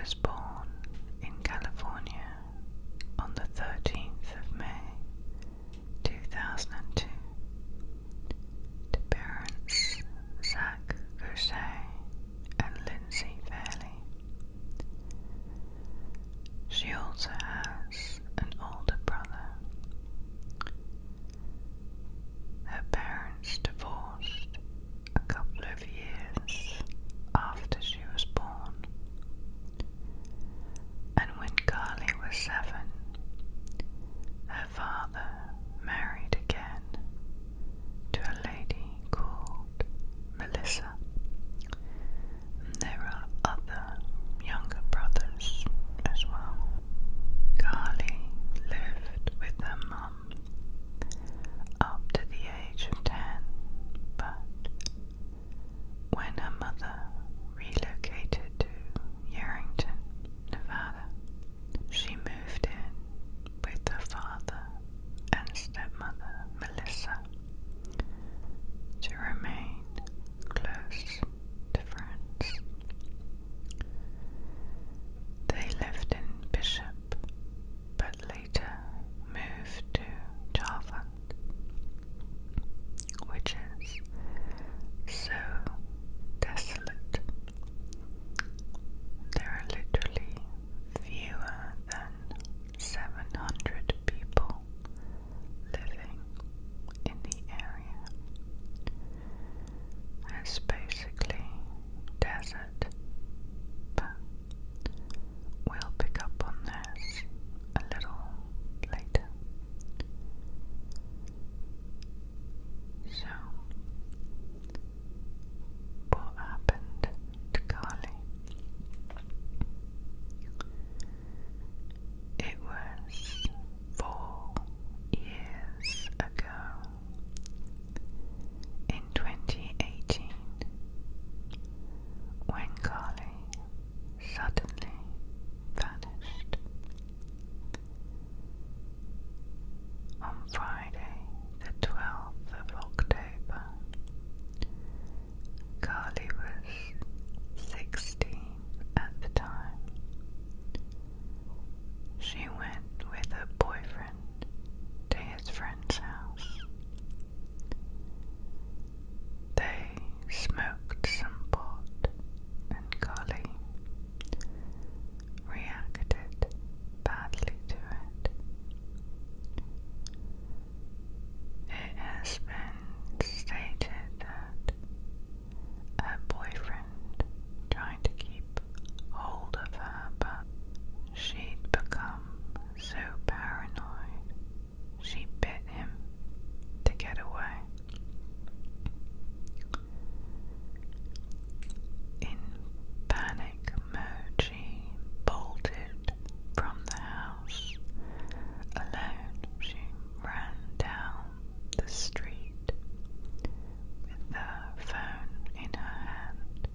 was born in California on the 13th of May 2002 to parents Zach Gusé and Lindsay Fairley. She also has an older brother. Her parents divorced a couple of years after she was born, and when Karlie was 7, her father married again to a lady called Melissa. There are other younger brothers as well. Karlie lived with her mum up to the age of 10, but when her mother relocated to Yerington, Nevada, she moved in with her father and stepmother Melissa to remain close to friends. They lived in Bishop, but later moved to Chalfant, which is so desolate. There are literally fewer than 700 people living in the area. It's basically desert, but we'll pick up on this a little later. So, what happened to Karlie? It was 4 years ago, in 2018, when Karlie suddenly vanished. On Friday, the 12th of October, Karlie was 16 at the time. She went with her boyfriend to his friend's house. They smoked some pot, and Karlie reacted badly to it. It has been stated that her boyfriend tried to keep hold of her, but she'd become so paranoid she bit him to get away. In panic mode, she bolted from the house alone. She ran down the street with her phone in her hand,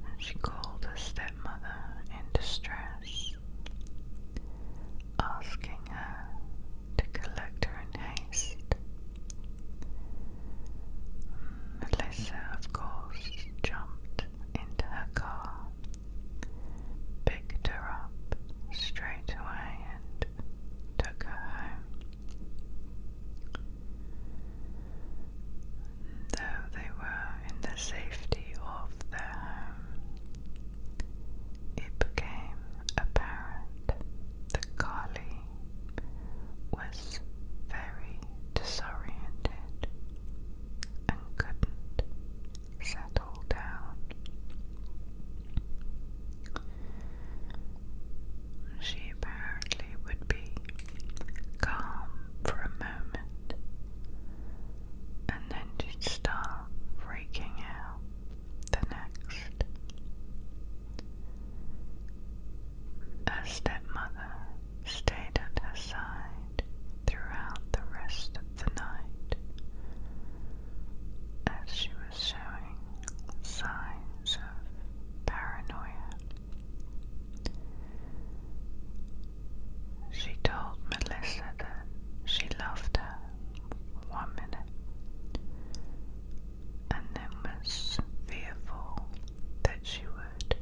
and she called her stepmother in distress, asking her to collect her in haste. Melissa, of course, jumped into her car, picked her up straight away, and took her home. Though they were in the safety of their home, it became apparent that Karlie was very disoriented and couldn't settle down. She apparently would be calm for a moment, and then she'd start freaking out the next. Her stepmother stayed at her side throughout the rest of the night, as she was showing signs of paranoia. She told Melissa that she loved her 1 minute, and then was fearful that she would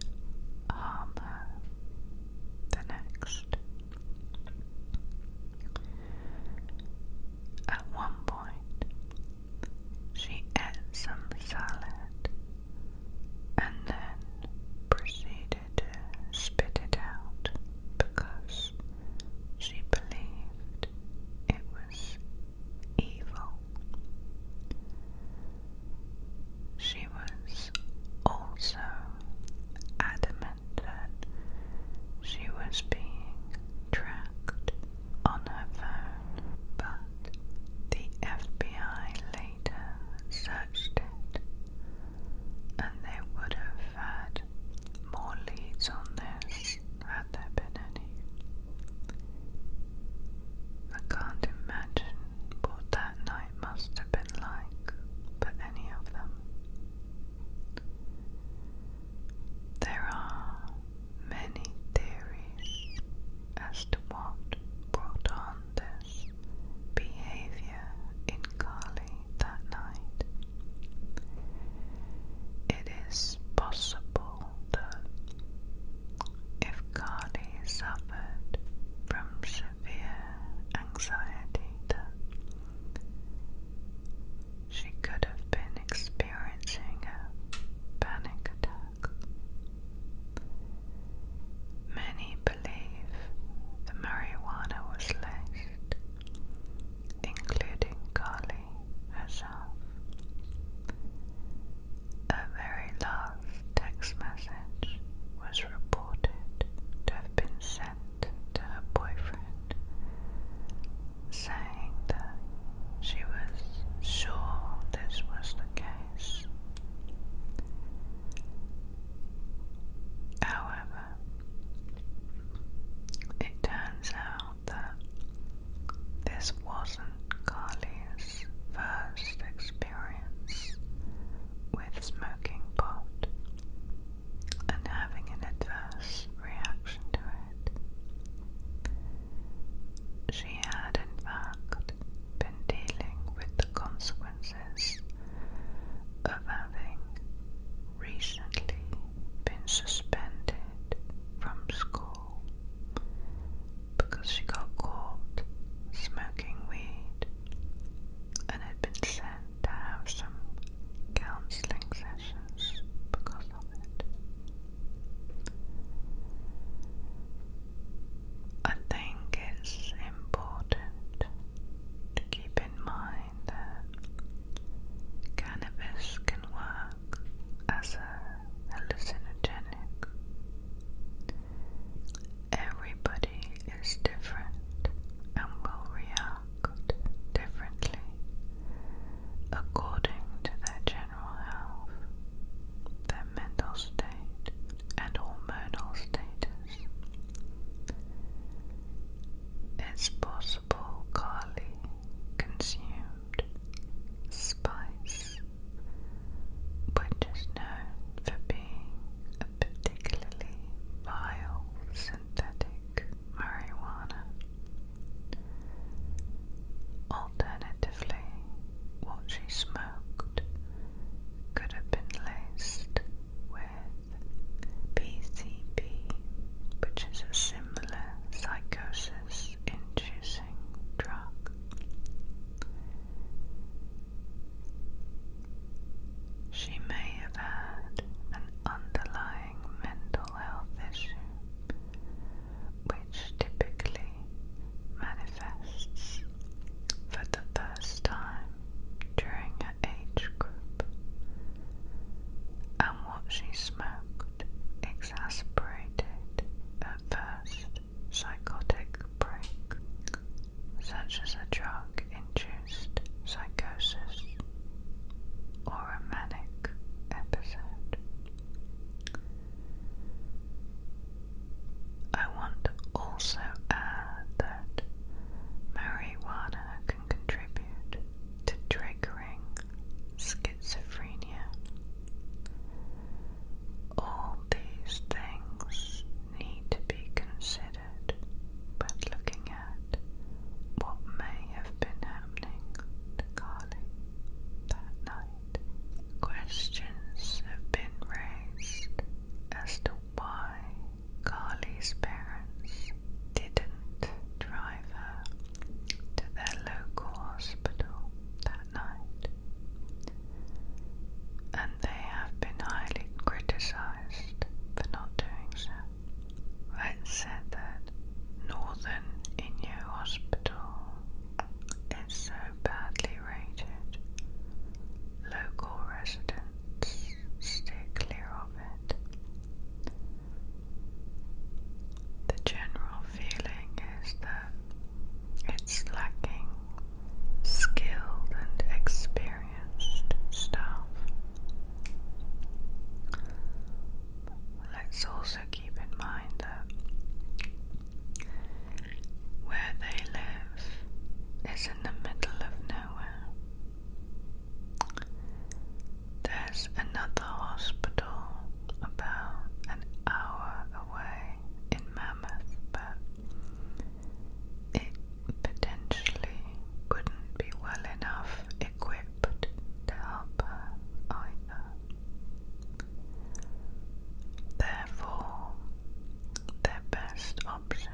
suspended from school because she got caught smoking weed and had been sent to have some counselling sessions because of it. I think it's important to keep in mind that cannabis can work as a hallucinogenic. Everybody is different and will react differently according to their general health, their mental state, and hormonal status. It's possible Karlie consumed spice, which is known for being a particularly vile synthetic marijuana. Alternatively, what she smoked could have been laced with PCP, which is a similar psychosis-inducing drug. She may have had an underlying mental health issue, which typically manifests for the first time during her age group, and what she smoked exacerbated her first psychotic break, such as a drug-induced psychosis or a manic episode. I want to also add that marijuana can contribute to triggering schizophrenia. All these things need to be considered when looking at what may have been happening to Karlie that night. Questions have been raised as to why Karlie's parents didn't drive her to their local hospital that night, and they have been highly criticised for not doing so. It's said that Northern Inyo Hospital is so badly rated, local residents stay clear of it. The general feeling is that it's lacking skilled and experienced staff. Let's also keep in mind that where they live is in the middle of nowhere. There's another hospital about an hour away in Mammoth, but it potentially wouldn't be well enough equipped to help her either. Therefore, their best option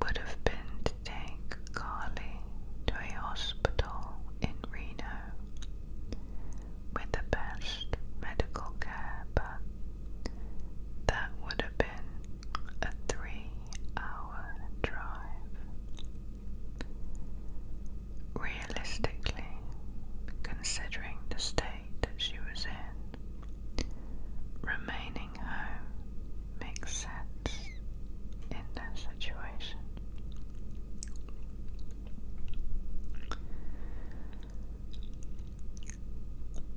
would have been to take Karlie to a hospital in Reno with the best medical care, but that would have been a 3-hour drive. Realistically, considering the state that she was in, remaining home makes sense in that situation.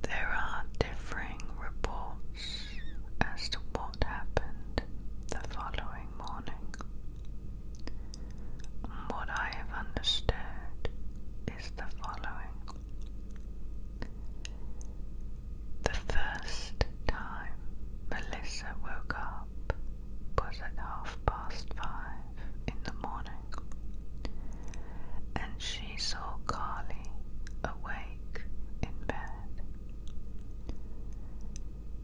There are differing reports as to what happened the following morning. What I have understood is the following. The first time Melissa woke up was at 5:30 in the morning, and she saw Karlie awake in bed.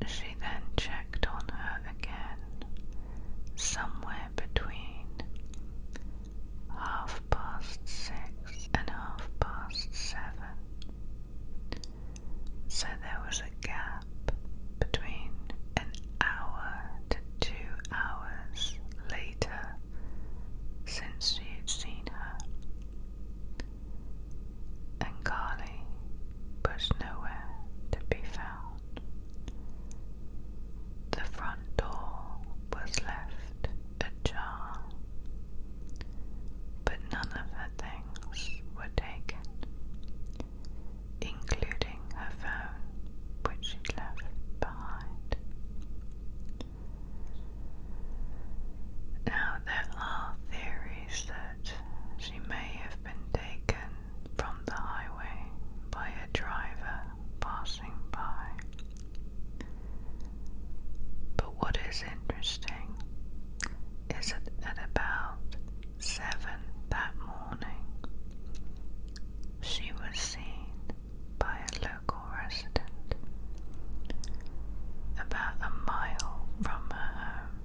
She then checked is interesting is that at about 7 that morning, she was seen by a local resident about a mile from her home,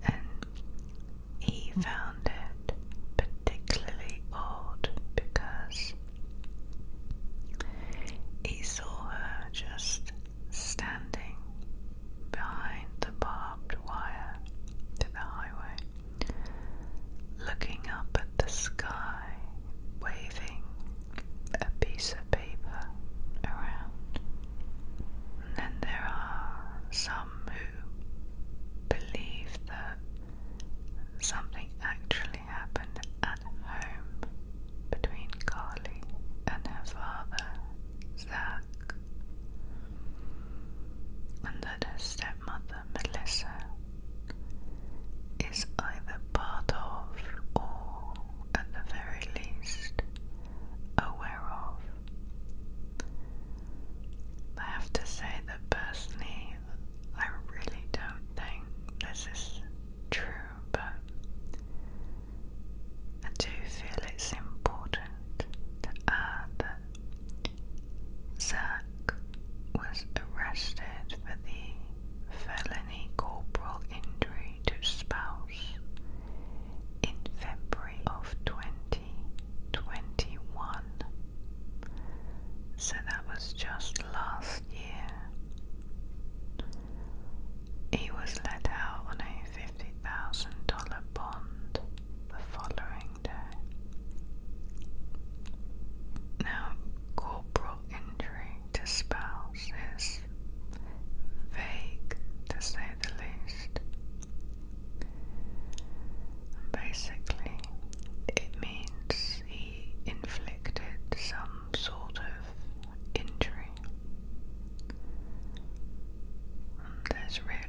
and he found it particularly odd because he saw her just standing behind the barbed wire to the highway, looking up at the sky, waving a piece of paper around. And then there are some who believe that something actually happened at home between Karlie and her father, Zach, and that her stepmother, Melissa, is either part of, or at the very least, aware of. I have to say that personally, I really don't think this is true, but I do feel it's important to add that Zach was arrested for the felony corporal injury to spouse in February of 2021. So that was just last year. He was let out on a $50,000 bond the following day. Now, corporal injury to spouse is vague, to say the least. Basically, it means he inflicted some sort of injury. There's really